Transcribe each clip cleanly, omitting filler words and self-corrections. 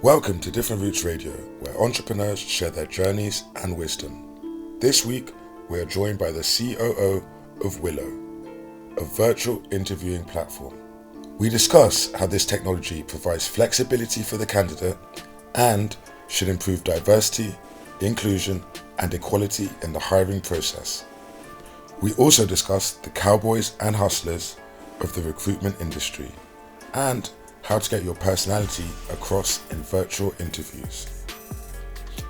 Welcome to Different Roots Radio, where entrepreneurs share their journeys and wisdom. This week, we are joined by the COO of Willow, a virtual interviewing platform. We discuss how this technology provides flexibility for the candidate and should improve diversity, inclusion, and equality in the hiring process. We also discuss the cowboys and hustlers of the recruitment industry and how to get your personality across in virtual interviews.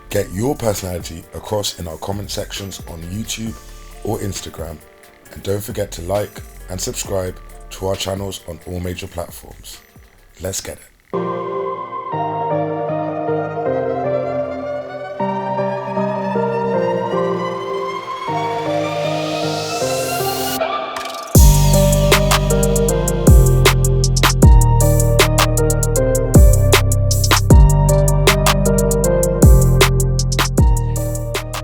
Get your personality across in our comment sections on YouTube or Instagram, and don't forget to like and subscribe to our channels on all major platforms. Let's get it.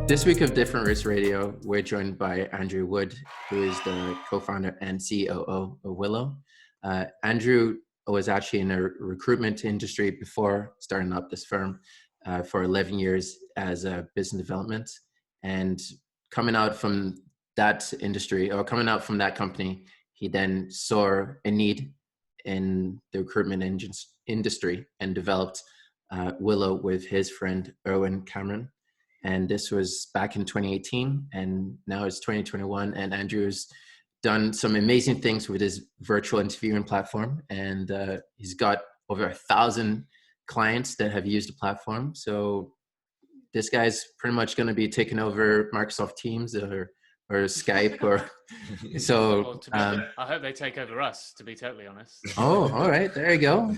This week of Different Roots Radio, we're joined by Andrew Wood, who is the co-founder and COO of Willow. Andrew was actually in the recruitment industry before starting up this firm for 11 years as a business development. And coming out from that industry, or coming out from that company, he then saw a need in the recruitment industry and developed Willow with his friend Erwin Cameron. And this was back in 2018, and now it's 2021. And Andrew's done some amazing things with his virtual interviewing platform, and he's got over 1,000 clients that have used the platform. So this guy's pretty much going to be taking over Microsoft Teams or Skype or so. I hope they take over us, to be totally honest. Oh, all right, there you go.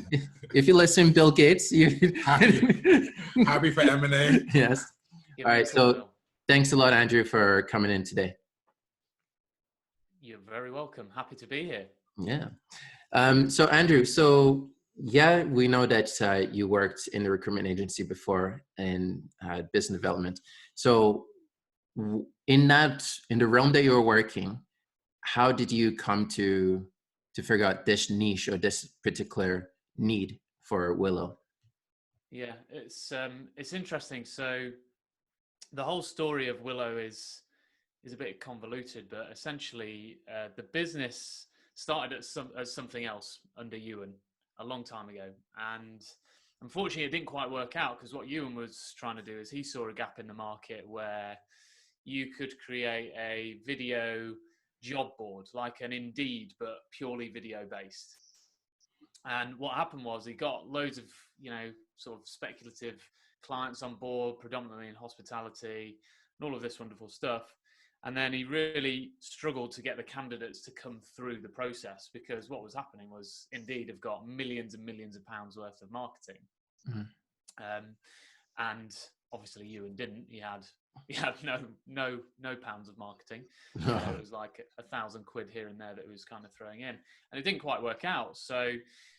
If you listen, Bill Gates, you happy for M&A. Yes. All right, so thanks a lot, Andrew, for coming in today. You're very welcome. Happy to be here. Yeah. So Andrew, we know that you worked in the recruitment agency before in business development. So in the realm that you were working, how did you come to figure out this niche or this particular need for Willow? Yeah, it's interesting. So the whole story of Willow is a bit convoluted, but essentially the business started as something else under Ewan a long time ago. And unfortunately, it didn't quite work out, because what Ewan was trying to do is he saw a gap in the market where you could create a video job board, like an Indeed, but purely video based. And what happened was he got loads of, sort of speculative clients on board, predominantly in hospitality and all of this wonderful stuff. And then he really struggled to get the candidates to come through the process, because what was happening was Indeed have got millions and millions of pounds worth of marketing. Mm-hmm. And obviously Ewan didn't. He had no pounds of marketing. It was like 1,000 quid here and there that he was kind of throwing in, and it didn't quite work out. So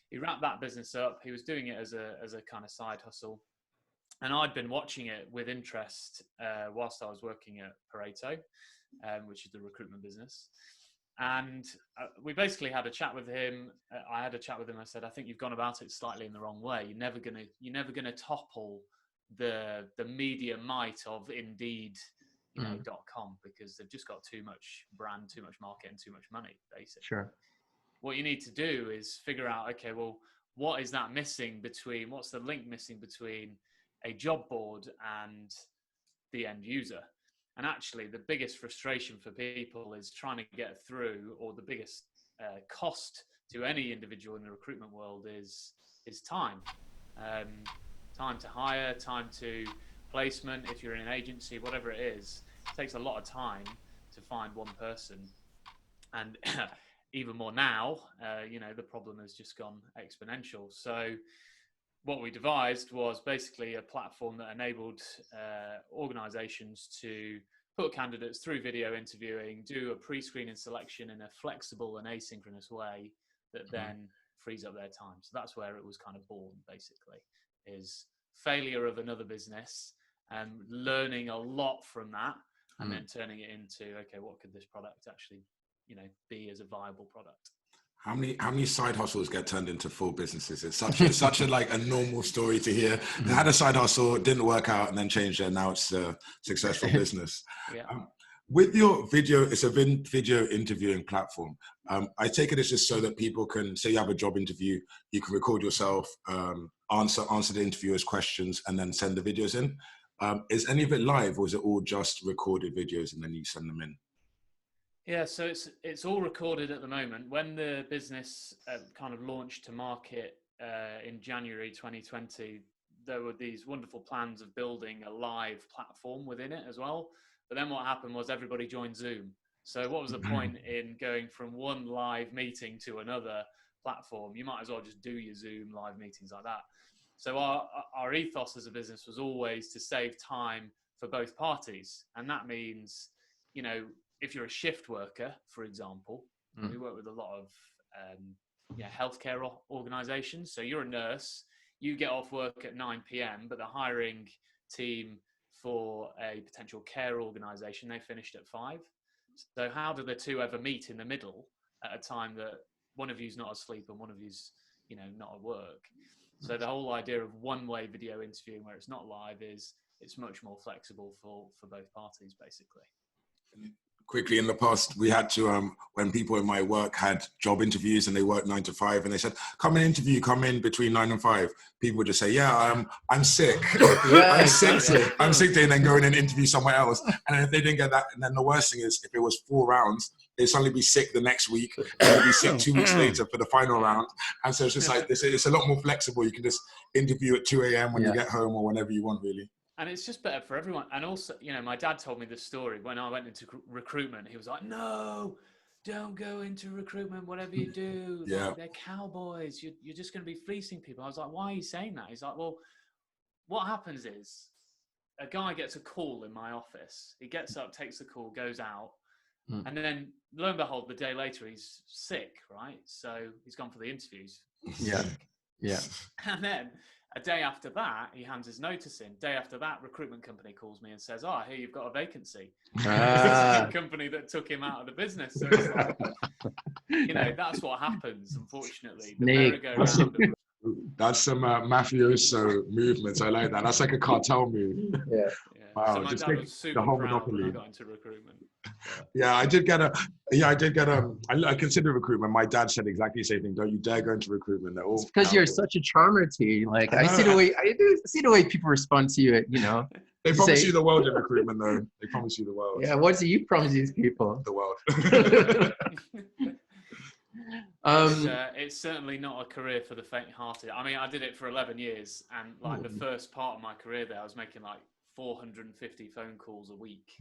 he wrapped that business up. He was doing it as a kind of side hustle. And I'd been watching it with interest whilst I was working at Pareto, which is the recruitment business. And we basically had a chat with him. I had a chat with him. I said, I think you've gone about it slightly in the wrong way. You're never gonna topple the media might of Indeed, .com, because they've just got too much brand, too much market, and too much money, basically. Sure. What you need to do is figure out, okay, well, what's the link missing between a job board and the end user? And actually the biggest frustration for people is trying to get through, or the biggest cost to any individual in the recruitment world is time. Time to hire, time to placement. If you're in an agency, whatever it is, it takes a lot of time to find one person. And even more now, the problem has just gone exponential. So what we devised was basically a platform that enabled organizations to put candidates through video interviewing, do a pre-screening selection in a flexible and asynchronous way that then frees up their time. So that's where it was kind of born, basically, is failure of another business and learning a lot from that, and then turning it into, okay, what could this product actually, be as a viable product? How many side hustles get turned into full businesses? It's such a like a normal story to hear. They had a side hustle, it didn't work out, and then changed it. And now it's a successful business. Yeah. With your video, it's a video interviewing platform. I take it it's just so that people can say you have a job interview, you can record yourself, answer the interviewer's questions, and then send the videos in. Is any of it live, or is it all just recorded videos and then you send them in? Yeah, so it's all recorded at the moment. When the business kind of launched to market in January 2020, there were these wonderful plans of building a live platform within it as well. But then what happened was everybody joined Zoom. So what was the point in going from one live meeting to another platform? You might as well just do your Zoom live meetings like that. So our ethos as a business was always to save time for both parties. And that means, you know, if you're a shift worker, for example, we work with a lot of healthcare organizations. So you're a nurse, you get off work at 9 p.m., but the hiring team for a potential care organization, they finished at 5. So how do the two ever meet in the middle at a time that one of you's not asleep and one of you's, you know, not at work? So the whole idea of one-way video interviewing where it's not live is it's much more flexible for both parties, basically. Quickly, in the past, we had to, when people in my work had job interviews and they worked 9 to 5 and they said, come and interview, come in between 9 and 5. People would just say, yeah, I'm sick. Yeah, I'm sick day, and then go in and interview somewhere else. And if they didn't get that, and then the worst thing is if it was 4 rounds, they'd suddenly be sick the next week, and they'd be sick 2 weeks later for the final round. And so it's just like, it's a lot more flexible. You can just interview at 2 a.m. when you get home or whenever you want, really. And it's just better for everyone. And also, you know, my dad told me this story when I went into recruitment. He was like, no, don't go into recruitment, whatever you do. Like, they're cowboys. You're just going to be fleecing people. I was like, why are you saying that? He's like, well, what happens is a guy gets a call in my office. He gets up, takes the call, goes out. And then lo and behold, the day later, he's sick, right? So he's gone for the interviews. Yeah. And then a day after that, he hands his notice in. Day after that, recruitment company calls me and says, oh, I hear you've got a vacancy. It's the company that took him out of the business. So it's like, you know, that's what happens, unfortunately. The merry-go-round. That's some mafioso movements. I like that. That's like a cartel move. Yeah. Wow. So my dad was super proud when I got into recruitment. I consider recruitment. My dad said exactly the same thing. Don't you dare go into recruitment. They're all it's because you're such a charmer to you. Like I see the way people respond to you. You know, they promise you the world in recruitment, though. They promise you the world. Yeah. What do you promise these people? The world. It's certainly not a career for the faint-hearted. I mean, I did it for 11 years, and like the first part of my career there, I was making like 450 phone calls a week.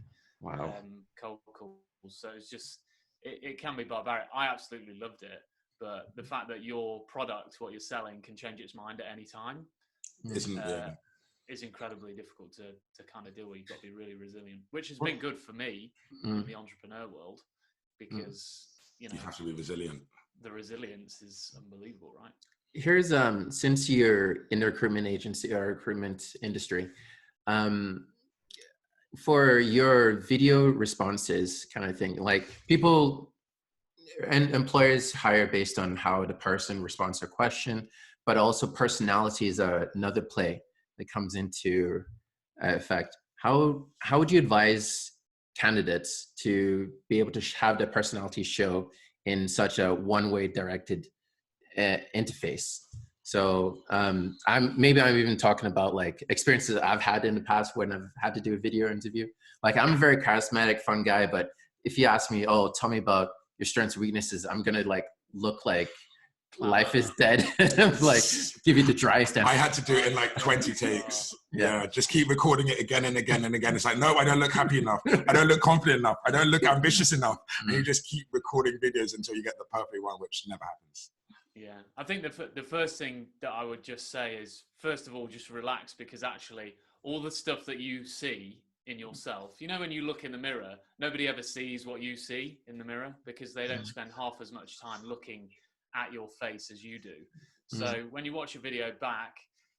Wow. Cold calls. So it's just, it can be barbaric. I absolutely loved it, but the fact that your product, what you're selling, can change its mind at any time is incredibly difficult to kind of deal with. You've got to be really resilient, which has been good for me in the entrepreneur world, because you have to be resilient. The resilience is unbelievable, right? Here's since you're in the recruitment agency or recruitment industry, for your video responses kind of thing, like people and employers hire based on how the person responds to a question, but also personality is another play that comes into effect. How would you advise candidates to be able to have their personality show in such a one-way directed interface? So I'm even talking about like experiences I've had in the past when I've had to do a video interview. Like I'm a very charismatic, fun guy, but if you ask me, oh, tell me about your strengths and weaknesses, I'm gonna like look like life is dead. Like give you the driest answer. I had to do it in like 20 takes. Yeah, just keep recording it again and again and again. It's like, no, I don't look happy enough. I don't look confident enough. I don't look ambitious enough. And you just keep recording videos until you get the perfect one, which never happens. Yeah, I think the first thing that I would just say is, first of all, just relax, because actually all the stuff that you see in yourself, you know, when you look in the mirror, nobody ever sees what you see in the mirror because they don't spend half as much time looking at your face as you do. So when you watch a video back,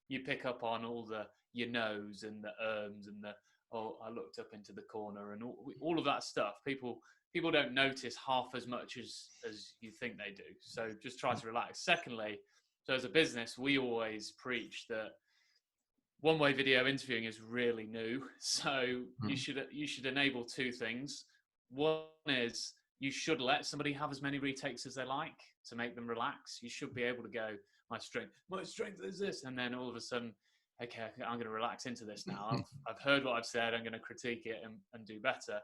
you pick up on all your nose and the ums and the oh, I looked up into the corner, and all of that stuff. People don't notice half as much as you think they do. So just try to relax. Secondly, so as a business, we always preach that one-way video interviewing is really new. So you should enable two things. One is you should let somebody have as many retakes as they like to make them relax. You should be able to go, my strength is this, and then all of a sudden, okay, I'm going to relax into this now. I've heard what I've said. I'm going to critique it and do better.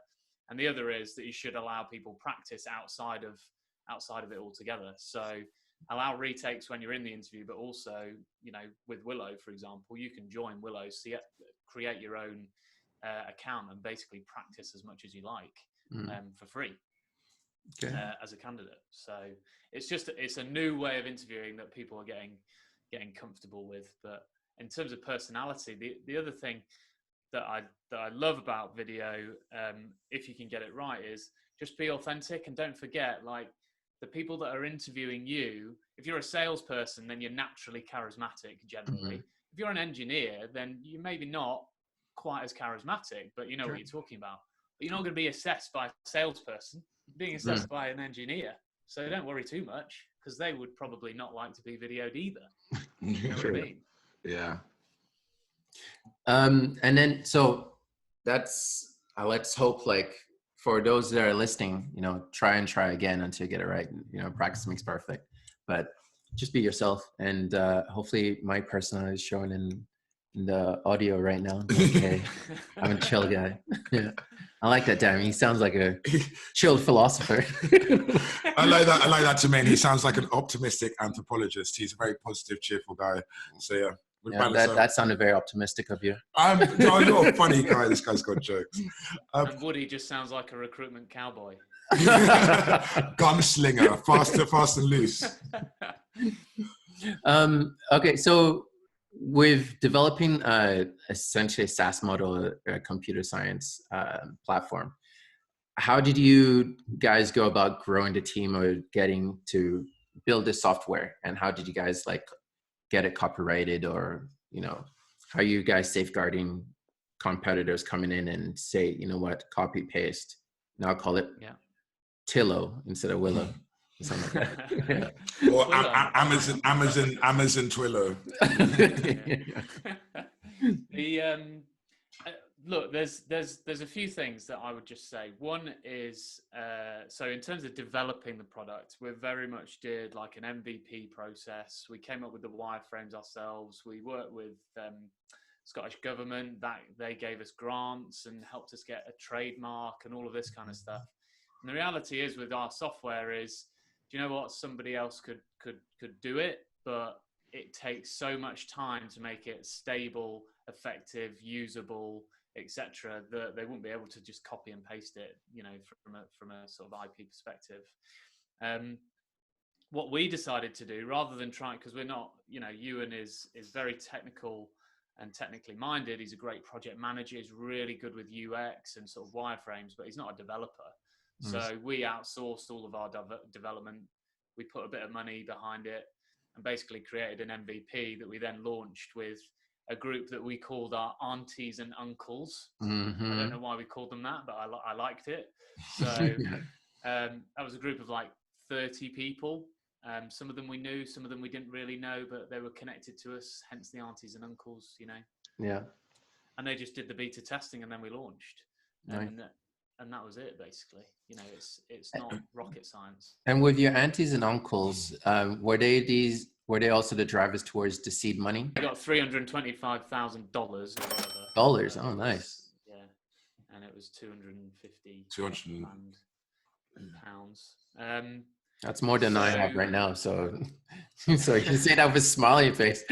And the other is that you should allow people practice outside of it altogether. So allow retakes when you're in the interview, but also, with Willow, for example, you can join Willow, create your own account and basically practice as much as you like for free as a candidate. So it's a new way of interviewing that people are getting comfortable with. But in terms of personality, the other thing that I love about video, if you can get it right, is just be authentic, and don't forget, like, the people that are interviewing you, if you're a salesperson, then you're naturally charismatic generally. If you're an engineer, then you're maybe not quite as charismatic, but you know what you're talking about. But you're not going to be assessed by a salesperson, you're being assessed by an engineer. So don't worry too much, because they would probably not like to be videoed either. You know what I mean? Yeah. And then, so that's, let's hope, like, for those that are listening, try again until you get it right. Practice makes perfect, but just be yourself. And hopefully my personality is showing in the audio right now. Okay. I'm a chill guy. Yeah. I like that, Dan. He sounds like a chilled philosopher. I like that to me. He sounds like an optimistic anthropologist. He's a very positive, cheerful guy. So yeah. That sounded very optimistic of you. You're a funny guy. This guy's got jokes. And Woody just sounds like a recruitment cowboy. Gunslinger, fast and loose. Okay, so with developing essentially a SaaS model, a computer science platform, how did you guys go about growing the team or getting to build this software? And how did you guys get it copyrighted, or how are you guys safeguarding competitors coming in and say, copy paste, now call it Tillo instead of Willow, or something like that. Or Amazon Twillo. Look, there's a few things that I would just say. One is, so in terms of developing the product, we very much did like an MVP process. We came up with the wireframes ourselves. We worked with Scottish government, that they gave us grants and helped us get a trademark and all of this kind of stuff. And the reality is, with our software is, do you know what? Somebody else could do it, but it takes so much time to make it stable, effective, usable, etc., that they wouldn't be able to just copy and paste it, from a sort of IP perspective. What we decided to do, rather than try, because we're not, Ewan is very technical and technically minded. He's a great project manager. He's really good with UX and sort of wireframes, but he's not a developer. Nice. So we outsourced all of our development. We put a bit of money behind it and basically created an MVP that we then launched with a group that we called our Aunties and Uncles. I don't know why we called them that, but I liked it. So that was a group of like 30 people. Some of them we knew, some of them we didn't really know, but they were connected to us, hence the Aunties and Uncles, Yeah. And they just did the beta testing, and then we launched. Nice. And that was it, basically. It's not rocket science. And with your aunties and uncles, were they also the drivers towards the seed money? I got $325,000 or whatever. Dollars? Oh, nice. Yeah, and it was 250 pounds. That's more than I have right now. So you can say that with a smiley face.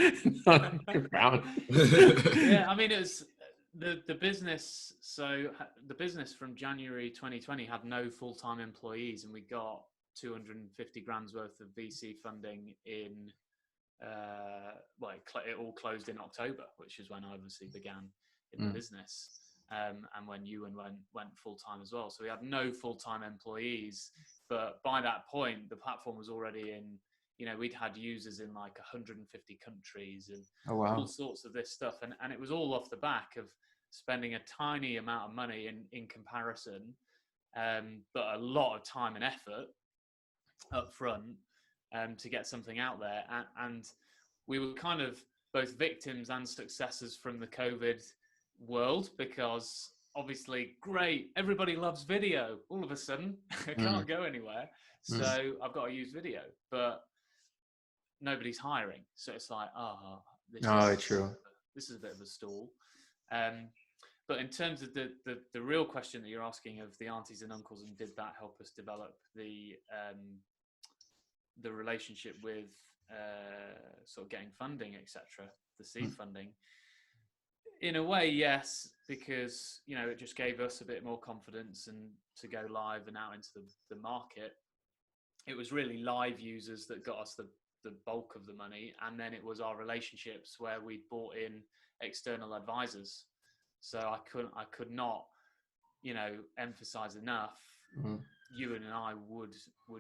Brown. Yeah, I mean, it was the business. So the business from January 2020 had no full-time employees, and we got 250 grand's worth of VC funding in. It all closed in October, which is when I obviously began in the business. And when Ewan went full-time as well. So we had no full-time employees, but by that point, the platform was already in, we'd had users in like 150 countries and all sorts of this stuff. And it was all off the back of spending a tiny amount of money in comparison, but a lot of time and effort up front to get something out there. And we were kind of both victims and successors from the COVID world, because obviously, great, everybody loves video. All of a sudden, I can't go anywhere. So I've got to use video, but nobody's hiring. So it's like, true. This is a bit of a stall. But in terms of the real question that you're asking of the aunties and uncles, and did that help us develop the relationship with sort of getting funding, etc., the seed funding? In a way, yes, because, you know, it just gave us a bit more confidence and to go live and out into the market. It was really live users that got us the bulk of the money, and then it was our relationships where we brought in external advisors. So I could not, you know, emphasize enough. You and I would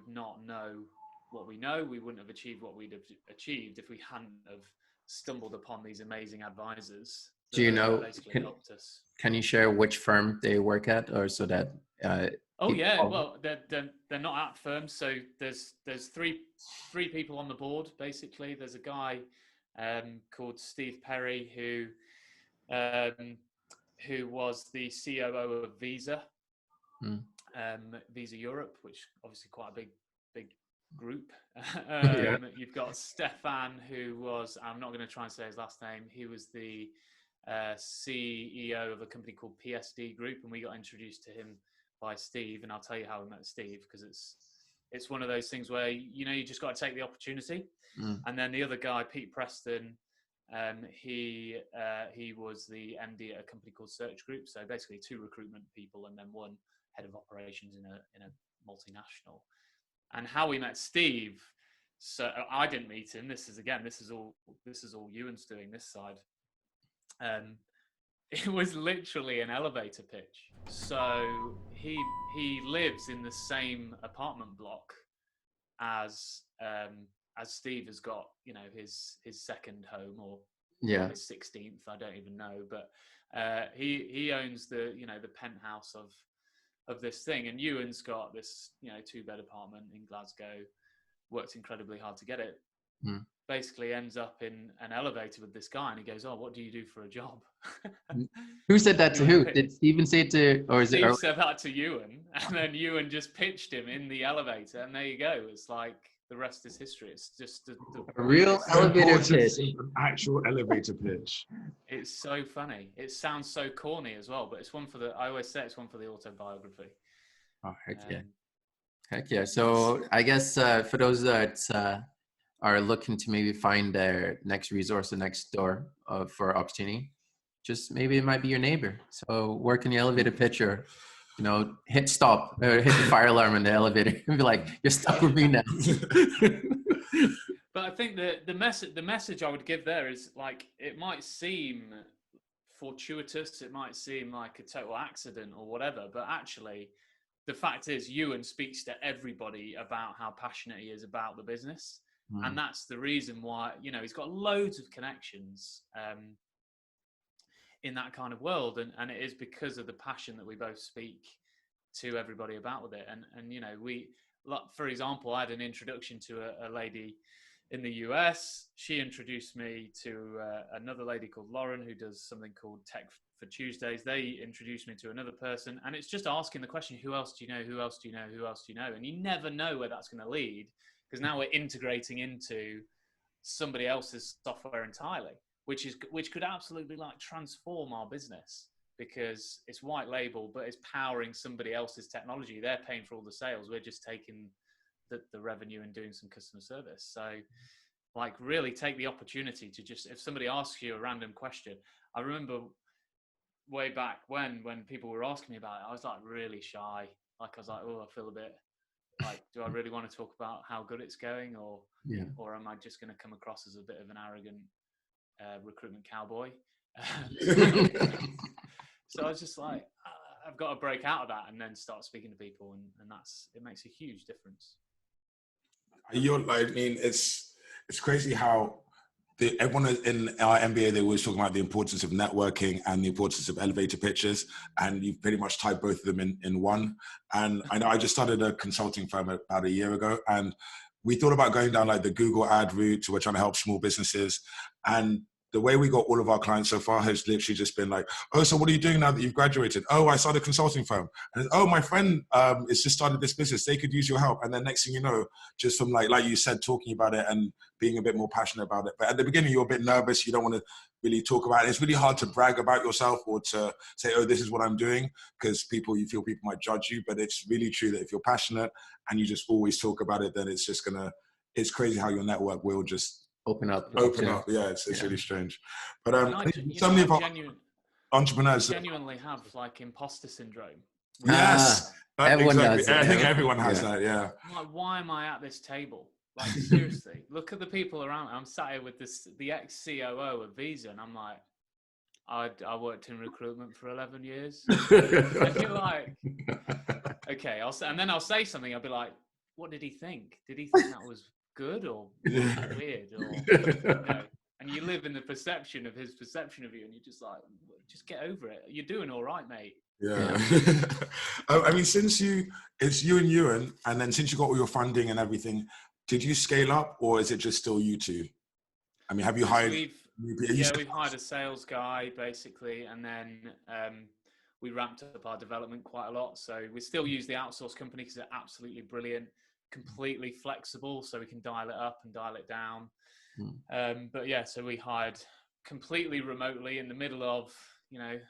not know what we know. We wouldn't have achieved what we'd have achieved if we hadn't have stumbled upon these amazing advisors. Do you know, Helped us. Can you share which firm they work at, or so that well, they're not at firms. So there's three people on the board, basically. There's a guy called Steve Perry who was the COO of Visa, Visa Europe, which obviously quite a big group. You've got Stefan, who was, I'm not going to try and say his last name, he was the CEO of a company called PSD Group, and we got introduced to him by Steve, and I'll tell you how we met Steve, because it's one of those things where, you know, you just got to take the opportunity. And then the other guy, Pete Preston, he was the MD at a company called Search Group, so basically 2 recruitment people and then 1 head of operations in a multinational. And how we met Steve, so I didn't meet him. This is all Ewan's doing this side. It was literally an elevator pitch. So he lives in the same apartment block as Steve has got, you know, his second home, or his 16th, I don't even know, but he owns the penthouse of this thing, and Ewan's got this, you know, 2-bed apartment in Glasgow, worked incredibly hard to get it. Basically ends up in an elevator with this guy, and he goes, "Oh, what do you do for a job?" Who said that to who? Did Stephen say it to, or is Steve said that to Ewan, and then Ewan just pitched him in the elevator, and there you go. It's like the rest is history. It's just a real elevator pitch. An actual elevator pitch. It's so funny. It sounds so corny as well, but it's one for I always say it's one for the autobiography. Oh, heck yeah. So I guess for those that are looking to maybe find their next resource, the next door for opportunity, just maybe it might be your neighbor. So work in the elevator pitch, or, you know, hit stop or hit the fire alarm in the elevator and be like, "You're stuck with me now." But I think the message I would give there is, like, it might seem fortuitous, it might seem like a total accident or whatever, but actually the fact is Ewan speaks to everybody about how passionate he is about the business. And that's the reason why, you know, he's got loads of connections in that kind of world, and it is because of the passion that we both speak to everybody about with it. And you know, for example, I had an introduction to a lady in the US. She introduced me to another lady called Lauren, who does something called Tech for Tuesdays. They introduced me to another person, and it's just asking the question, who else do you know? Who else do you know? Who else do you know? And you never know where that's going to lead, because now we're integrating into somebody else's software entirely, which could absolutely, like, transform our business, because it's white label, but it's powering somebody else's technology. They're paying for all the sales. We're just taking the revenue and doing some customer service. So, like, really take the opportunity to just, if somebody asks you a random question, I remember way back when people were asking me about it, I was like really shy. Like, I was like, oh, I feel a bit like, do I really want to talk about how good it's going, or am I just going to come across as a bit of an arrogant recruitment cowboy? So I was just like, I've got to break out of that and then start speaking to people, and it makes a huge difference. I mean, it's crazy how everyone in our MBA, they always talk about the importance of networking and the importance of elevator pitches, and you've pretty much tied both of them in one. And I know I just started a consulting firm about a year ago, and we thought about going down like the Google ad route, so we're trying to help small businesses. And the way we got all of our clients so far has literally just been like, oh, so what are you doing now that you've graduated? Oh, I started a consulting firm. And oh, my friend has just started this business. They could use your help. And then next thing you know, just from like you said, talking about it and being a bit more passionate about it. But at the beginning, you're a bit nervous. You don't want to really talk about it. It's really hard to brag about yourself or to say, oh, this is what I'm doing, because you feel people might judge you. But it's really true that if you're passionate and you just always talk about it, then it's just it's crazy how your network will just open up. Yeah, it's really strange. But so many of our entrepreneurs genuinely have like imposter syndrome. Yes, everyone exactly. does. I think everyone has that. Yeah. I'm like, why am I at this table? Like, seriously, look at the people around. I'm sat here with the ex-COO of Visa, and I'm like, I worked in recruitment for 11 years. And you're like, okay, and then I'll say something. I'll be like, what did he think? Did he think that was good or weird? Or, and you live in the perception of his perception of you, and you're just like, just get over it. You're doing all right, mate. Yeah. I mean, it's you and Ewan, and then since you got all your funding and everything, did you scale up, or is it just still you two? I mean, have you hired? We've hired a sales guy basically, and then we ramped up our development quite a lot. So we still use the outsource company because they're absolutely brilliant, completely flexible, so we can dial it up and dial it down. But yeah, so we hired completely remotely in the middle of the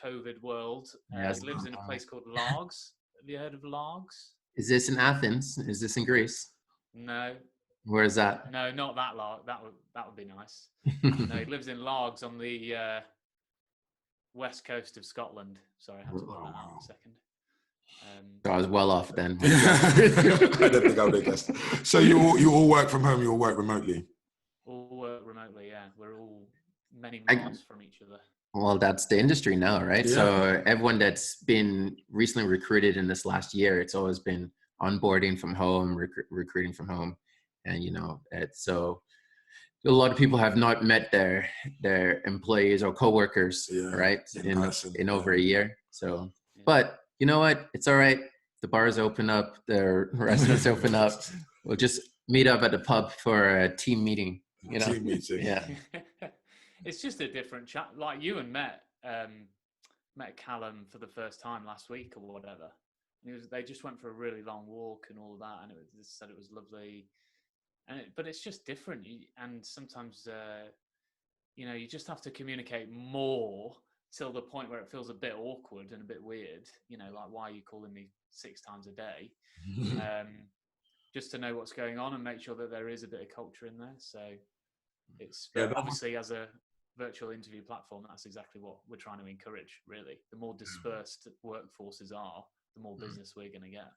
COVID world. He lives in a place called Largs. Have you heard of Largs? Is this in Athens? Is this in Greece? No. Where is that? No, not that Larg. That would be nice. No, he lives in Largs on the west coast of Scotland. Sorry, I have to work that out in a second. I was well off then. I don't think I'll be guessed. So you all work from home. You all work remotely. All work remotely. Yeah, we're all many miles from each other. Well, that's the industry now, right? Yeah. So everyone that's been recently recruited in this last year, it's always been onboarding from home, recruiting from home. And, so a lot of people have not met their employees or coworkers, right? In over a year. So, but you know what? It's all right. The bars open up, the restaurants open up. We'll just meet up at the pub for a team meeting, Team meeting. Yeah. It's just a different chat. Like you and met Callum for the first time last week or whatever. And they just went for a really long walk and all of that, and said it was lovely. But it's just different. And sometimes, you just have to communicate more till the point where it feels a bit awkward and a bit weird. Like, why are you calling me 6 times a day? Just to know what's going on and make sure that there is a bit of culture in there. So it's obviously as a virtual interview platform, that's exactly what we're trying to encourage, really. The more dispersed workforces are, the more business we're going to get.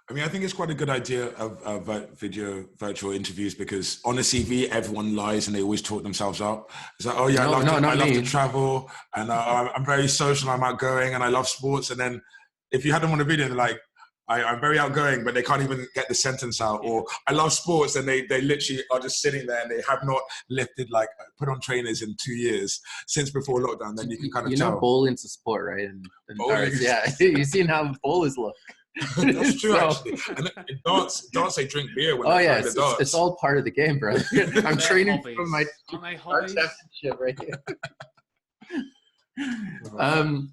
I mean, I think it's quite a good idea of virtual interviews, because on a CV, everyone lies and they always talk themselves up. It's like, oh yeah, I love to travel, and I'm very social, I'm outgoing, and I love sports. And then if you had them on a video, they're like, I'm very outgoing, but they can't even get the sentence out. Or I love sports, and they literally are just sitting there and they have not put on trainers in 2 years since before lockdown. Then you can kind of tell. Bowling's a sport, right? And yeah, you've seen how bowlers look. That's true, actually. And in dance, they drink beer when they play the darts. It's all part of the game, bro. I'm training for my championship right here.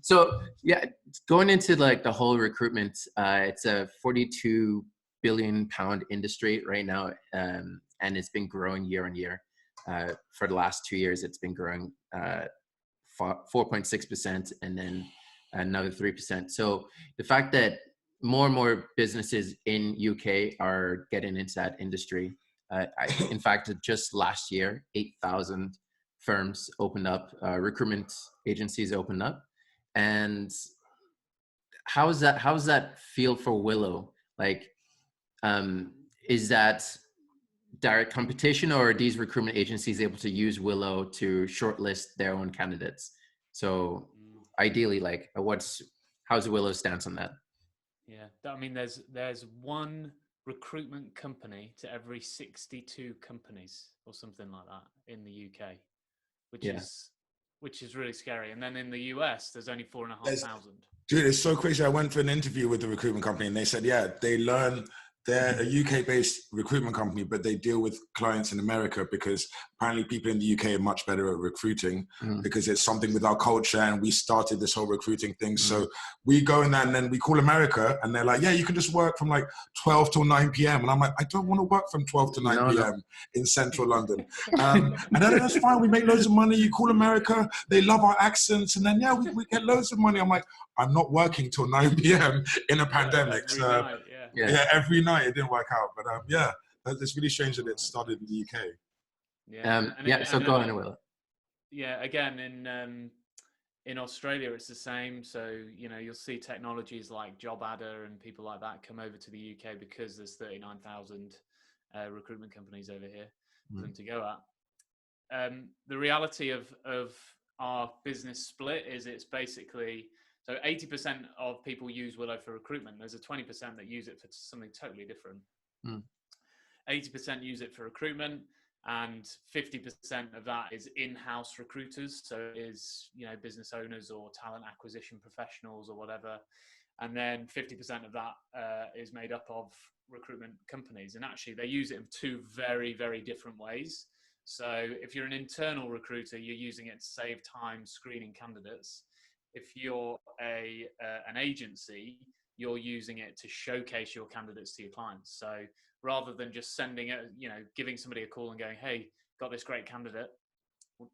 So yeah, going into like the whole recruitment, it's a 42 billion pound industry right now, and it's been growing year on year. For the last 2 years, it's been growing 4.6%, and then another 3%. So the fact that more and more businesses in UK are getting into that industry. In fact, just last year, 8,000 firms opened up, recruitment agencies opened up. And how's that feel for Willow? Like, is that direct competition, or are these recruitment agencies able to use Willow to shortlist their own candidates? So ideally, how's Willow's stance on that? Yeah, I mean, there's one recruitment company to every 62 companies or something like that in the UK, which is really scary. And then in the US, there's only 4,500. Dude, it's so crazy. I went for an interview with the recruitment company and they said, yeah, they're a UK-based recruitment company, but they deal with clients in America because apparently people in the UK are much better at recruiting because it's something with our culture, and we started this whole recruiting thing. So we go in there and then we call America and they're like, yeah, you can just work from like 12 till 9 p.m. And I'm like, I don't want to work from 12 to 9 p.m. in central London. And then that's fine. We make loads of money. You call America, they love our accents. And then, yeah, we get loads of money. I'm like, I'm not working till 9 p.m. in a pandemic. Every night it didn't work out. But it's really strange that it started in the UK. So go on, Willow. Yeah, again, in Australia, it's the same. So, you know, you'll see technologies like Job Adder and people like that come over to the UK because there's 39,000 recruitment companies over here for them to go at. The reality of our business split is it's basically, so 80% of people use Willow for recruitment. There's a 20% that use it for something totally different. 80% use it for recruitment, and 50% of that is in-house recruiters. So it is, you know, business owners or talent acquisition professionals or whatever. And then 50% of that is made up of recruitment companies. And actually they use it in two very, very different ways. So if you're an internal recruiter, you're using it to save time screening candidates. If you're an agency, you're using it to showcase your candidates to your clients. So rather than just giving somebody a call and going, hey, got this great candidate,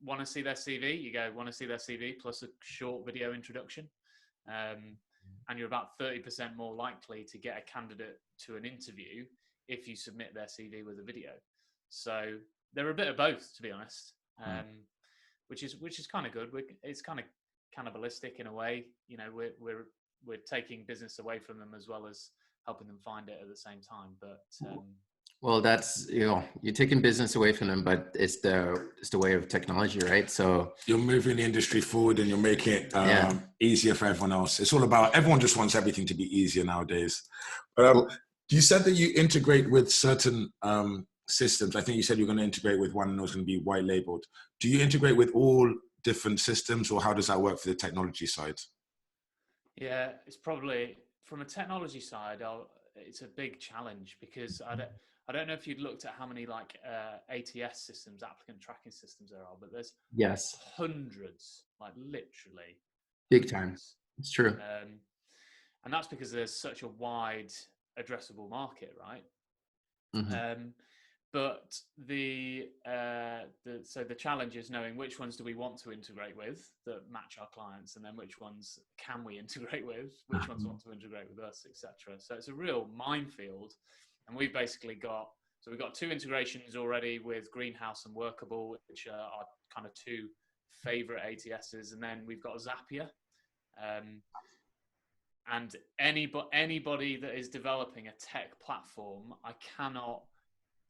want to see their CV? You go, want to see their CV plus a short video introduction. And you're about 30% more likely to get a candidate to an interview if you submit their CV with a video. So they're a bit of both, to be honest, which is kind of good. It's kind of cannibalistic in a way. You know, we're taking business away from them as well as helping them find it at the same time. But well, that's, you know, you're taking business away from them, but it's the way of technology, right? So you're moving the industry forward and you're making it easier for everyone else. It's all about, everyone just wants everything to be easier nowadays. You said that you integrate with certain systems. I think you said you're going to integrate with one and it was going to be white labeled. Do you integrate with all different systems, or how does that work for the technology side? Yeah, it's probably, from a technology side, it's a big challenge because I don't know if you'd looked at how many like ATS systems, applicant tracking systems there are, but there's hundreds, like literally big time. It's true. And that's because there's such a wide addressable market, right? But the challenge is knowing which ones do we want to integrate with that match our clients, and then which ones can we integrate with, which ones want to integrate with us, etc. So it's a real minefield, and we've basically we've got two integrations already with Greenhouse and Workable, which are our kind of two favorite ATSs, and then we've got Zapier. And anybody that is developing a tech platform, I cannot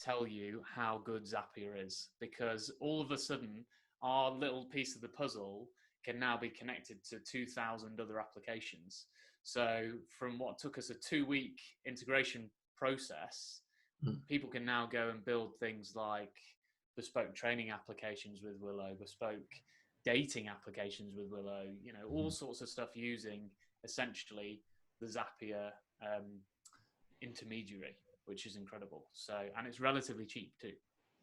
tell you how good Zapier is, because all of a sudden our little piece of the puzzle can now be connected to 2,000 other applications. So from what took us a 2-week integration process, people can now go and build things like bespoke training applications with Willow, bespoke dating applications with Willow, you know, all sorts of stuff using essentially the Zapier intermediary, which is incredible. So, and it's relatively cheap too.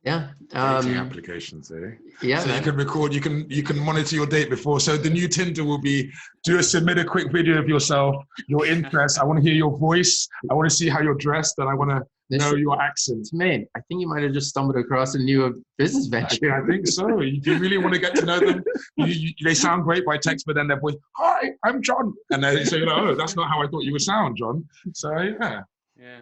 Yeah. Dating applications, eh? Yeah. So you can record, you can monitor your date before. So the new Tinder will be, submit a quick video of yourself, your interests. I want to hear your voice. I want to see how you're dressed, and I want to know your accent. Man, I think you might have just stumbled across a new business venture. I think so. You really want to get to know them. They sound great by text, but then their voice, hi, I'm John. And then so you're like, oh, that's not how I thought you would sound, John. So yeah. Yeah.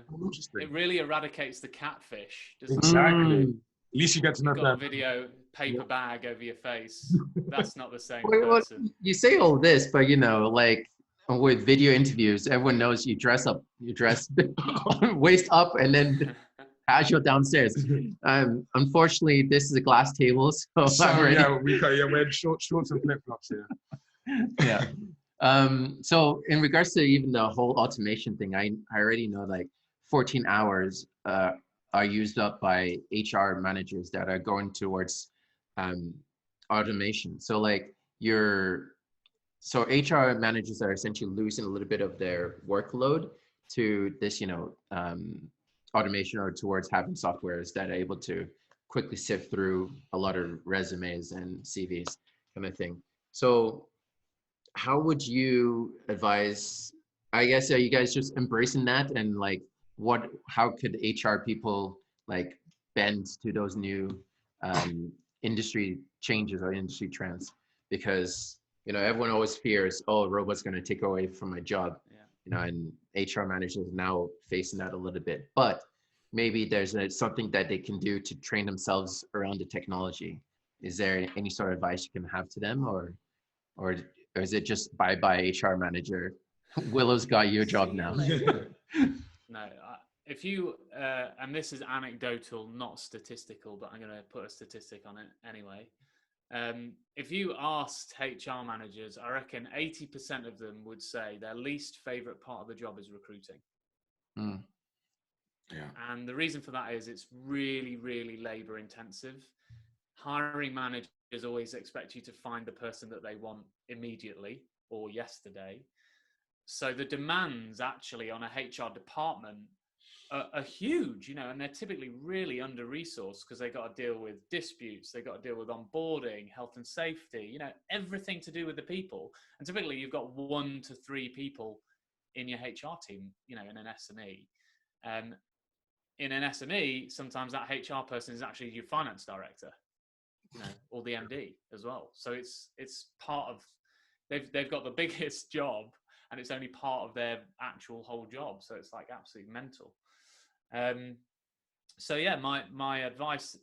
It really eradicates the catfish, doesn't exactly. It? At least you get to know them. Got a video paper bag over your face. That's not the same person. You say all this, but you know, like with video interviews, everyone knows you dress waist up and then casual downstairs. Unfortunately, this is a glass table, so we had shorts and flip flops here. Yeah. So in regards to even the whole automation thing, I already know like 14 hours are used up by HR managers that are going towards automation. So like so HR managers are essentially losing a little bit of their workload to this, automation, or towards having softwares that are able to quickly sift through a lot of resumes and CVs kind of thing. So how would you advise, I guess, are you guys just embracing that, and like how could HR people like bend to those new industry changes or industry trends? Because everyone always fears, oh, a robot's going to take away from my job. And HR managers now facing that a little bit, but maybe there's something that they can do to train themselves around the technology. Is there any sort of advice you can have to them, or is it just bye HR manager? Willow's got your job now. No, if you and this is anecdotal, not statistical, but I'm going to put a statistic on it anyway. If you asked HR managers, I reckon 80% of them would say their least favorite part of the job is recruiting. Yeah. And the reason for that is it's really, really labor intensive. Hiring managers always expect you to find the person that they want immediately or yesterday. So the demands actually on a HR department are huge, and they're typically really under-resourced because they got to deal with disputes, they got to deal with onboarding, health and safety, everything to do with the people. And typically you've got 1 to 3 people in your HR team, in an SME. In an SME, sometimes that HR person is actually your finance director, or the MD as well. So it's part of, they've got the biggest job, and it's only part of their actual whole job. So it's like absolutely mental. So yeah, my advice,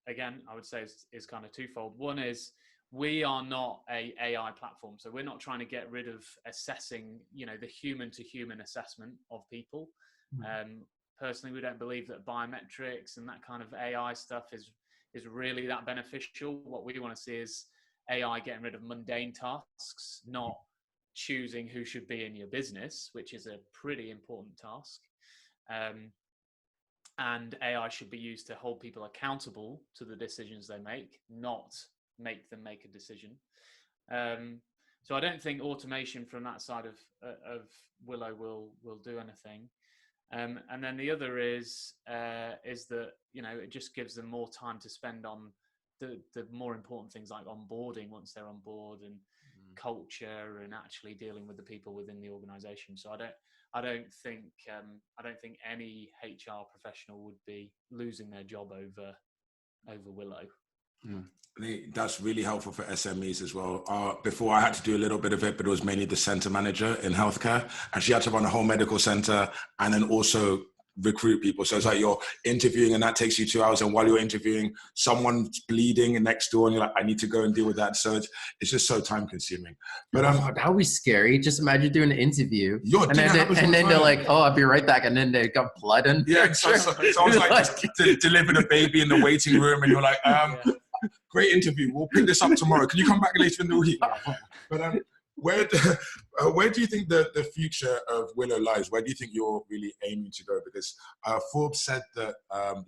again, I would say is kind of twofold. One is, we are not a AI platform. So we're not trying to get rid of assessing, the human to human assessment of people. Personally, we don't believe that biometrics and that kind of AI stuff is really that beneficial. What we want to see is AI getting rid of mundane tasks, not choosing who should be in your business, which is a pretty important task. And AI should be used to hold people accountable to the decisions they make, not make them make a decision. So I don't think automation from that side of Willow will do anything. And then the other is that, it just gives them more time to spend on the more important things like onboarding once they're on board, and culture, and actually dealing with the people within the organization. So I don't think any HR professional would be losing their job over Willow. I think that's really helpful for SMEs as well. Before, I had to do a little bit of it, but it was mainly the center manager in healthcare, and she had to run a whole medical center and then also recruit people. So it's like you're interviewing and that takes you 2 hours, and while you're interviewing, someone's bleeding next door and you're like, I need to go and deal with that. So it's just so time consuming. But that would be scary. Just imagine doing an interview and then they're like, oh, I'll be right back, and then they got blood and so I was like just delivering a baby in the waiting room, and you're like, great interview, we'll pick this up tomorrow, can you come back later in the week? But where do you think the future of Willow lies? Where do you think you're really aiming to go? Because Forbes said that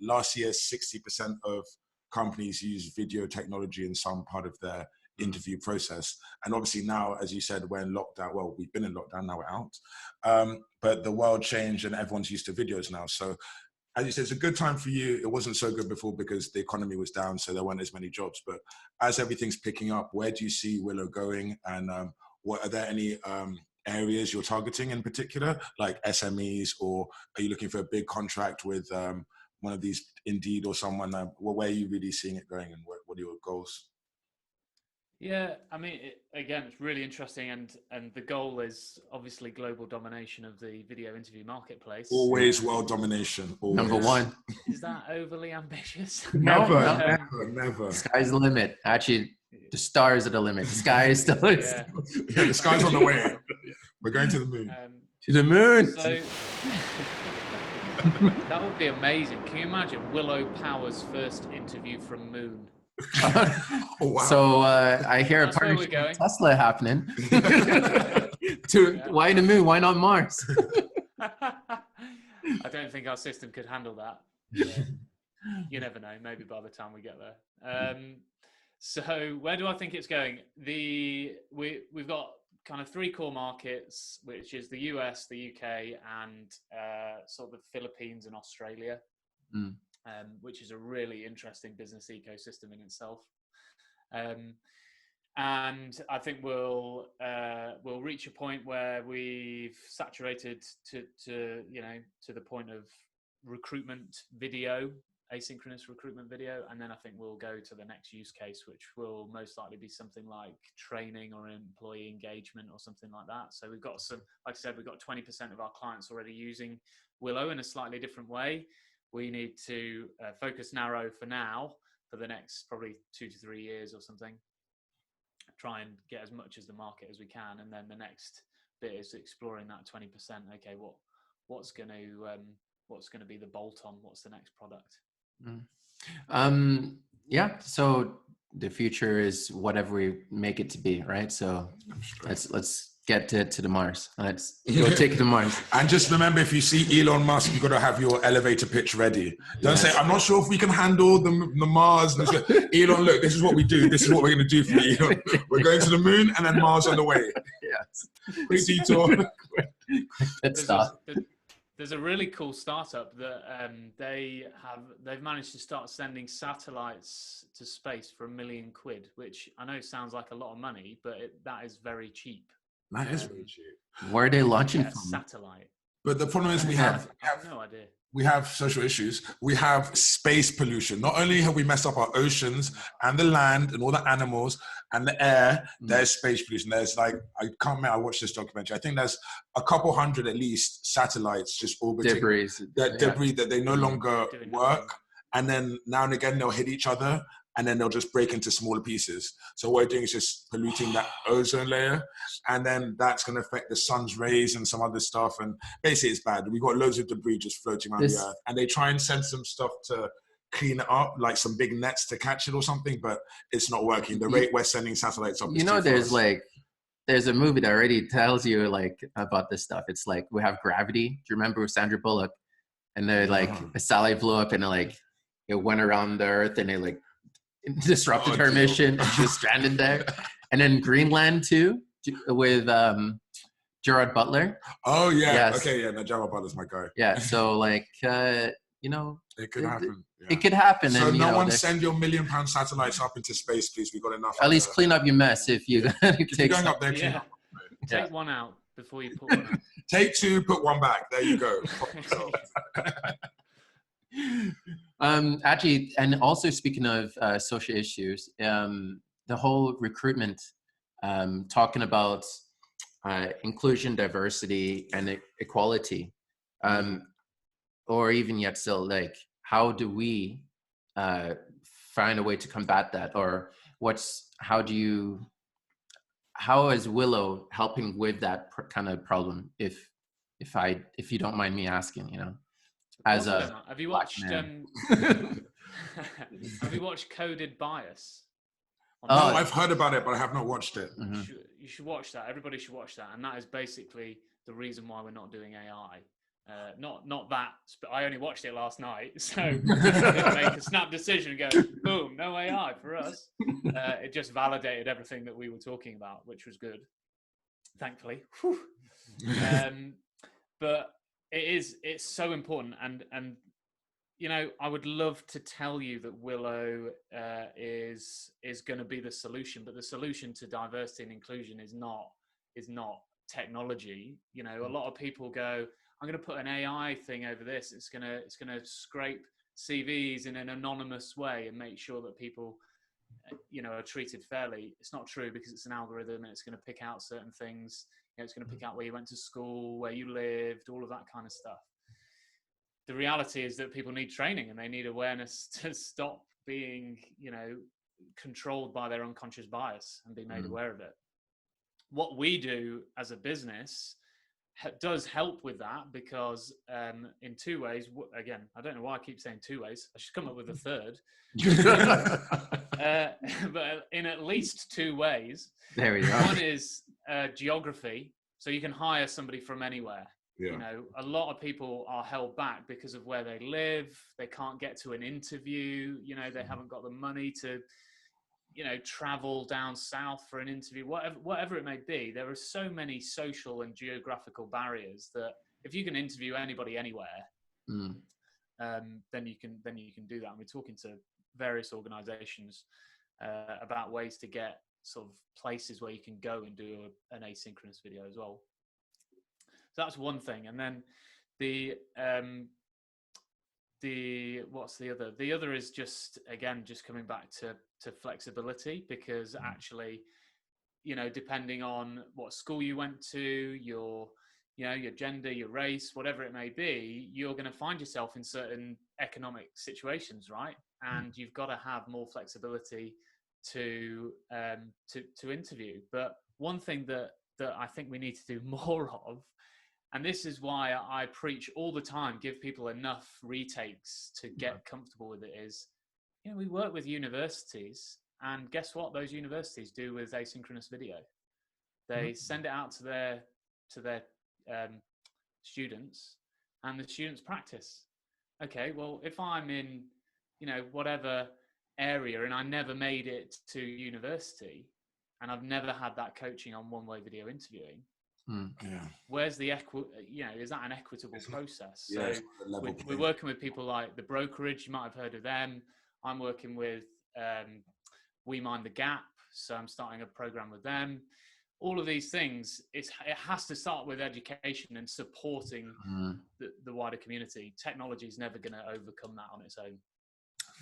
last year 60% of companies use video technology in some part of their interview process. And obviously now, as you said, we're in lockdown. Well, we've been in lockdown, now we're out. But the world changed and everyone's used to videos now. So as you said, it's a good time for you. It wasn't so good before because the economy was down, so there weren't as many jobs. But as everything's picking up, where do you see Willow going? And are there any areas you're targeting in particular, like SMEs, or are you looking for a big contract with one of these Indeed or someone? Where are you really seeing it going, and what are your goals? Yeah, I mean, again, it's really interesting, and the goal is obviously global domination of the video interview marketplace. Always world domination. Always. Number one. Is that overly ambitious? Never. The sky's the limit. Actually, the stars are the limit. The sky is still. Yeah, the sky's on the way. We're going to the moon. To the moon. So that would be amazing. Can you imagine Willo Powers' first interview from Moon? Oh, wow. So I hear a partnership with Tesla happening. Why the moon? Why not Mars? I don't think our system could handle that. You never know. Maybe by the time we get there. So where do I think it's going? We've got kind of 3 core markets, which is the US, the UK, and sort of the Philippines and Australia, which is a really interesting business ecosystem in itself. And I think we'll reach a point where we've saturated to the point of recruitment video, asynchronous recruitment video, and then I think we'll go to the next use case, which will most likely be something like training or employee engagement or something like that. So we've got some, like I said, we've got 20% of our clients already using Willow in a slightly different way. We need to focus narrow for now, for the next probably 2 to 3 years or something. Try and get as much as the market as we can, and then the next bit is exploring that 20%. Okay, what's going to be the bolt-on? What's the next product? Yeah. So the future is whatever we make it to be, right? So let's get to the Mars. Let's go take it to Mars. And just remember, if you see Elon Musk, you've got to have your elevator pitch ready. Don't say, I'm not sure if we can handle the Mars. Elon, look, this is what we do. This is what we're going to do for you, Elon. We're going to the moon and then Mars on the way. Yes. Quick detour. There's a really cool startup that they've managed to start sending satellites to space for £1 million, which I know sounds like a lot of money, but that is very cheap. That is very cheap. Where are they launching from? Satellite. But the problem is we have no idea. We have social issues. We have space pollution. Not only have we messed up our oceans and the land and all the animals and the air, there's space pollution. There's I can't remember, I watched this documentary. I think there's a couple hundred at least satellites just orbiting. Debris that they no longer work. And then now and again, they'll hit each other and then they'll just break into smaller pieces. So what we're doing is just polluting that ozone layer. And then that's going to affect the sun's rays and some other stuff. And basically it's bad. We've got loads of debris just floating around the earth. And they try and send some stuff to clean it up, like some big nets to catch it or something, but it's not working. The rate we're sending satellites up is too fast. There's a movie that already tells you about this stuff. It's like, we have Gravity. Do you remember with Sandra Bullock? And they're a satellite blew up and it went around the earth and it disrupted her mission and she was stranded there. And then Greenland too, with Gerard Butler. Oh yeah. Yes. Okay, yeah, no, Gerard Butler's my guy. Yeah, so it could happen. It could happen. So and, no one send your £1 million satellites up into space, please. We've got enough. At least clean up your mess if you if you're going up there, clean up. Take one out before you put one out. Take 2, put 1 back. There you go. Actually, and also speaking of social issues, the whole recruitment, talking about inclusion, diversity, and equality, or even yet still, how do we find a way to combat that, or how is Willow helping with that kind of problem? If you don't mind me asking, As have you watched have you watched Coded Bias? No, I've heard about it, but I have not watched it. Mm-hmm. You should watch that. Everybody should watch that, and that is basically the reason why we're not doing AI. Not that, but I only watched it last night, so I didn't make a snap decision and go, boom, no AI for us. It just validated everything that we were talking about, which was good, thankfully. But it's so important, and I would love to tell you that Willow is going to be the solution, but the solution to diversity and inclusion is not technology. A lot of people go, I'm going to put an AI thing over this. It's going to scrape CVs in an anonymous way and make sure that people are treated fairly. It's not true, because it's an algorithm and it's going to pick out certain things. It's going to pick out where you went to school, where you lived, all of that kind of stuff. The reality is that people need training and they need awareness to stop being, controlled by their unconscious bias and be made aware of it. What we do as a business does help with that, because in 2 ways, again, I don't know why I keep saying 2 ways. I should come up with a third. But in at least 2 ways. There we go. One is geography. So you can hire somebody from anywhere. Yeah. You know, a lot of people are held back because of where they live. They can't get to an interview. You know, they haven't got the money to, you know, travel down south for an interview, whatever it may be. There are so many social and geographical barriers that if you can interview anybody anywhere, then you can do that. And we're talking to various organizations about ways to get sort of places where you can go and do an asynchronous video as well. So that's one thing. And then what's the other? The other is just coming back to flexibility, because actually, you know, depending on what school you went to, your gender, your race, whatever it may be, you're going to find yourself in certain economic situations, right? And you've got to have more flexibility to interview. But one thing that I think we need to do more of, and this is why I preach all the time, give people enough retakes to get comfortable with it, is, you know, we work with universities, and guess what those universities do with asynchronous video? They send it out to their students, and the students practice. Okay, well, if I'm in, you know, whatever area and I never made it to university and I've never had that coaching on one-way video interviewing, where's the is that an equitable process? So we're working with people like the brokerage, you might have heard of them. I'm working with We Mind the Gap, so I'm starting a program with them. All of these things, it has to start with education and supporting the wider community. Technology is never going to overcome that on its own.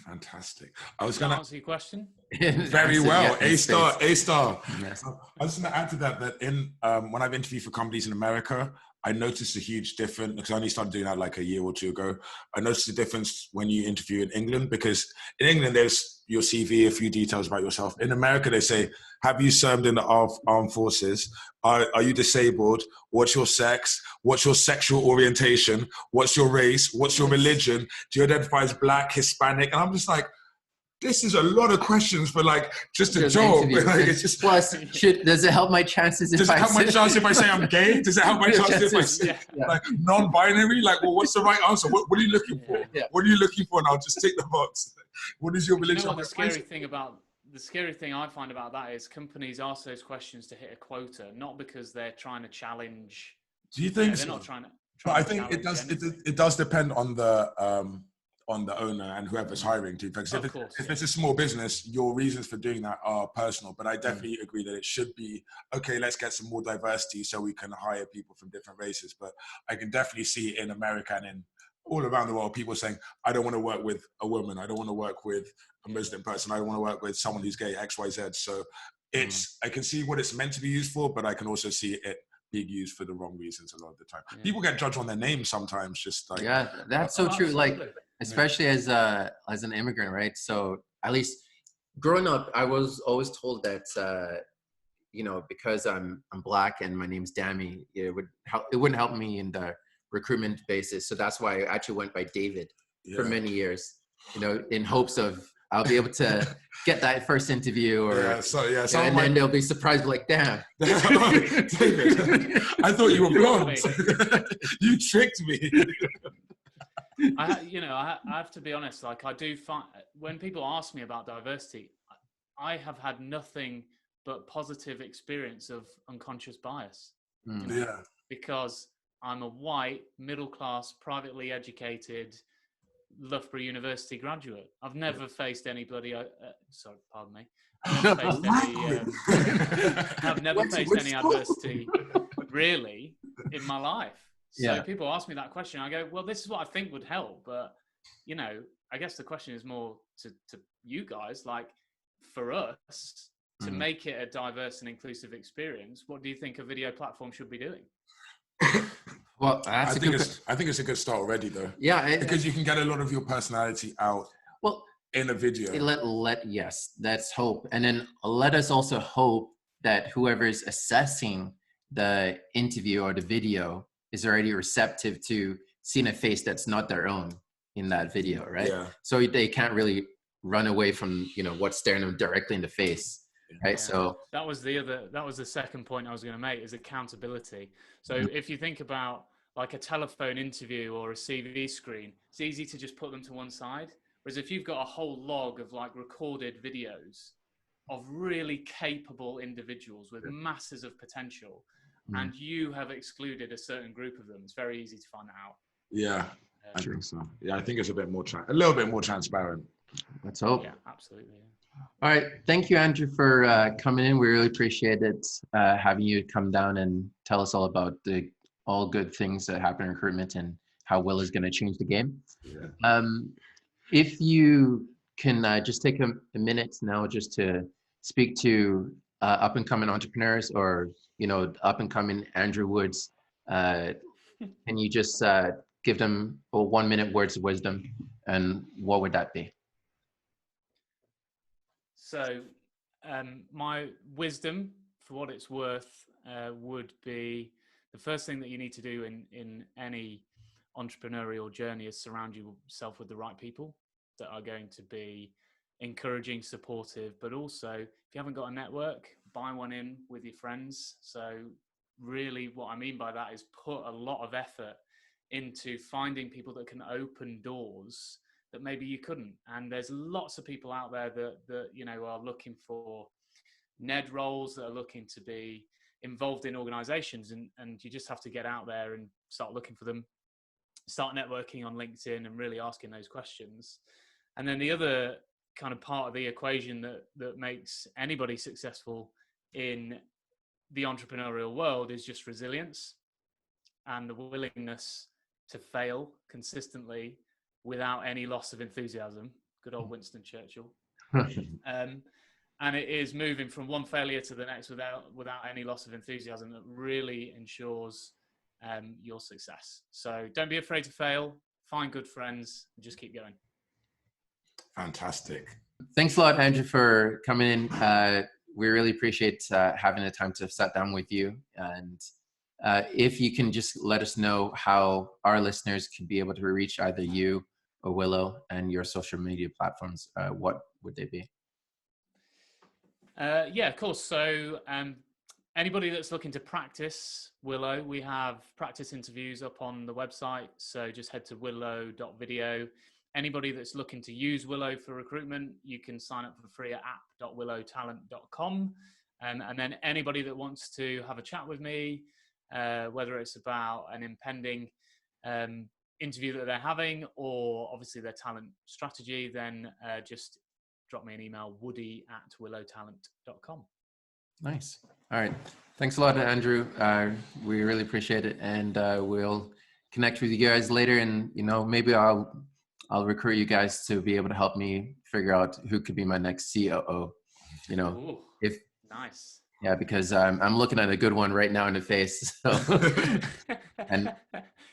Fantastic. I was going to to answer your question. Very well. A star. Yes. I was going to add to that in when I've interviewed for companies in America, I noticed a huge difference, because I only started doing that like a year or two ago. I noticed a difference when you interview in England, because in England, there's your CV, a few details about yourself. In America, they say, have you served in the armed forces? Are you disabled? What's your sex? What's your sexual orientation? What's your race? What's your religion? Do you identify as Black, Hispanic? And I'm just like, this is a lot of questions for like just a job. Like, it's just, plus, does it help my chances? Does it help my chance if I say I'm gay? Does it help my chances if I say like non-binary? Like, well, what's the right answer? What are you looking for? Yeah. What are you looking for? And I'll just tick the box. What is your religion? You know what the scary thing I find about that is companies ask those questions to hit a quota, not because they're trying to challenge. Do you think they're so? not trying to. But I think it does. It does depend on the owner and whoever's hiring too. Because if it's a small business, your reasons for doing that are personal. But I definitely agree that it should be, okay, let's get some more diversity so we can hire people from different races. But I can definitely see in America and in all around the world, people saying, I don't want to work with a woman. I don't want to work with a Muslim person. I don't want to work with someone who's gay, X, Y, Z. So I can see what it's meant to be used for, but I can also see it being used for the wrong reasons a lot of the time. Yeah. People get judged on their name sometimes, just like. Yeah, that's so true. Like, especially as an immigrant, right? So at least growing up, I was always told that, you know, because I'm Black and my name's Dami, it wouldn't help me in the recruitment basis. So that's why I actually went by David for many years, you know, in hopes of I'll be able to get that first interview, or and then they'll be surprised, like, damn, David, I thought you were blonde. You tricked me. I have to be honest. Like, I do find when people ask me about diversity, I have had nothing but positive experience of unconscious bias. You know, because I'm a white, middle-class, privately educated Loughborough University graduate. I've never faced anybody. Sorry, pardon me. I've never faced any adversity really in my life. So people ask me that question. I go, well, this is what I think would help. But, you know, I guess the question is more to you guys, like, for us to make it a diverse and inclusive experience, what do you think a video platform should be doing? Well, I think it's a good start already, though. Yeah, because you can get a lot of your personality out. Well, in a video. Yes, let's hope, and then let us also hope that whoever is assessing the interview or the video is already receptive to seeing a face that's not their own in that video, right? Yeah. So they can't really run away from, you know, what's staring them directly in the face. Right. Yeah. So that was the second point I was going to make, is accountability. So if you think about, like a telephone interview or a CV screen, it's easy to just put them to one side. Whereas if you've got a whole log of like recorded videos of really capable individuals with masses of potential, and you have excluded a certain group of them, it's very easy to find that out. Yeah, I think so. Yeah, I think it's a little bit more transparent. Let's hope. Yeah, absolutely. Yeah. All right. Thank you, Andrew, for coming in. We really appreciate it, having you come down and tell us all about the all good things that happen in recruitment and how Will is going to change the game. Yeah. If you can just take a minute now just to speak to up-and-coming entrepreneurs or, up-and-coming Andrew Woods, can you just give them 1 minute words of wisdom, and what would that be? So my wisdom, for what it's worth, would be the first thing that you need to do in any entrepreneurial journey is surround yourself with the right people that are going to be encouraging, supportive, but also if you haven't got a network, buy one in with your friends. So really what I mean by that is put a lot of effort into finding people that can open doors that maybe you couldn't. And there's lots of people out there that are looking for NED roles, that are looking to be involved in organizations, and you just have to get out there and start looking for them, start networking on LinkedIn and really asking those questions. And then the other kind of part of the equation that makes anybody successful in the entrepreneurial world is just resilience and the willingness to fail consistently without any loss of enthusiasm. Good old Winston Churchill. And it is moving from one failure to the next without any loss of enthusiasm that really ensures your success. So don't be afraid to fail, find good friends, and just keep going. Fantastic. Thanks a lot, Andrew, for coming in. We really appreciate having the time to sit down with you. And if you can just let us know how our listeners can be able to reach either you or Willow and your social media platforms, what would they be? Yeah, of course. So anybody that's looking to practice Willow, we have practice interviews up on the website. So just head to willow.video. Anybody that's looking to use Willow for recruitment, you can sign up for free at app.willowtalent.com. And then anybody that wants to have a chat with me, whether it's about an impending interview that they're having or obviously their talent strategy, then just drop me an email, woody@willowtalent.com. Nice. All right. Thanks a lot, Andrew. We really appreciate it. And we'll connect with you guys later. And, maybe I'll recruit you guys to be able to help me figure out who could be my next COO. Ooh, nice. Yeah, because I'm looking at a good one right now in the face. So. And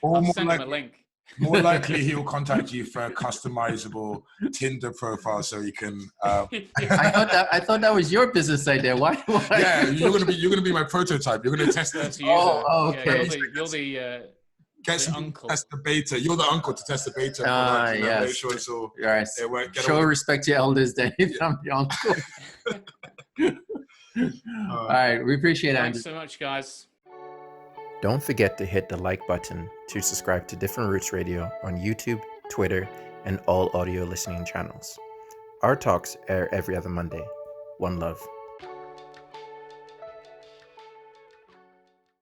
I'll send him a link. More likely he'll contact you for a customizable Tinder profile so you can. I thought that was your business idea. Why? Yeah, you're gonna be my prototype. You're gonna test it. Oh, okay. Yeah, you're the uncle. Test the beta. You're the uncle to test the beta. Yes. Make sure it's all. Right. Show respect to your elders, then. I'm the uncle. All right. We appreciate it. Thanks so much, guys. Don't forget to hit the like button to subscribe to Different Roots Radio on YouTube, Twitter, and all audio listening channels. Our talks air every other Monday. One love.